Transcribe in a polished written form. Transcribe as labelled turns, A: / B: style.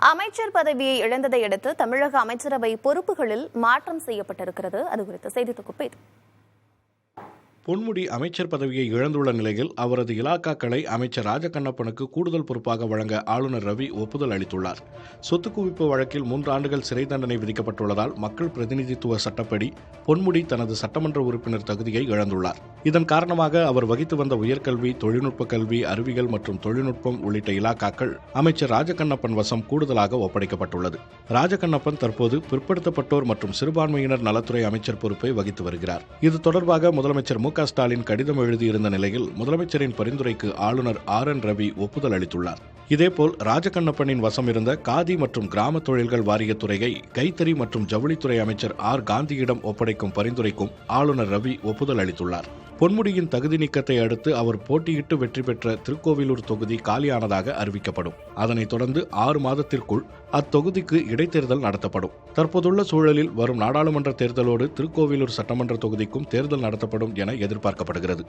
A: அமைச்சர் பதவியை இழந்ததை அடுத்து தமிழக அமைச்சரவை பொறுப்புகளில் மாற்றம் செய்யப்பட்டிருக்கிறது. அது குறித்த செய்தி தொகுப்பு இது.
B: பொன்முடி அமைச்சர் பதவியை இழந்துள்ள நிலையில் அவரது இலாக்காக்களை அமைச்சர் ராஜகண்ணப்பனுக்கு கூடுதல் பொறுப்பாக வழங்க ஆளுநர் ரவி ஒப்புதல் அளித்துள்ளார். சொத்து குவிப்பு வழக்கில் 3 ஆண்டுகள் சிறை தண்டனை விதிக்கப்பட்டுள்ளதால் மக்கள் பிரதிநிதித்துவ சட்டப்படி பொன்முடி தனது சட்டமன்ற உறுப்பினர் தகுதியை இழந்துள்ளார். இதன் காரணமாக அவர் வகித்து வந்த உயர்கல்வி, தொழில்நுட்ப கல்வி, அறிவியல் மற்றும் தொழில்நுட்பம் உள்ளிட்ட இலாக்காக்கள் அமைச்சர் ராஜகண்ணப்பன் வசம் கூடுதலாக ஒப்படைக்கப்பட்டுள்ளது. ராஜகண்ணப்பன் தற்போது பிற்படுத்தப்பட்டோர் மற்றும் சிறுபான்மையினர் நலத்துறை அமைச்சர் பொறுப்பை வகித்து வருகிறார். இது தொடர்பாக முதலமைச்சர் மு.க. ஸ்டாலின் கடிதம் எழுதியிருந்த நிலையில் முதலமைச்சரின் பரிந்துரைக்கு ஆளுநர் RN ரவி ஒப்புதல் அளித்துள்ளார். இதேபோல் ராஜகண்ணப்பனின் வசம் இருந்த காதி மற்றும் கிராம தொழில்கள் வாரியத்துறையை கைத்தறி மற்றும் ஜவுளித்துறை அமைச்சர் காந்தியிடம் ஒப்படைக்கும் பரிந்துரைக்கும் ஆளுநர் ரவி ஒப்புதல் அளித்துள்ளார். பொன்முடியின் தகுதி நீக்கத்தை அடுத்து அவர் போட்டியிட்டு வெற்றி பெற்ற திருக்கோவிலூர் தொகுதி காலியானதாக அறிவிக்கப்படும். அதனைத் தொடர்ந்து 6 மாதத்திற்குள் அத்தொகுதிக்கு இடைத்தேர்தல் நடத்தப்படும். தற்போதுள்ள சூழலில் வரும் நாடாளுமன்ற தேர்தலோடு திருக்கோவிலூர் சட்டமன்ற தொகுதிக்கும் தேர்தல் நடத்தப்படும் என எதிர்பார்க்கப்படுகிறது.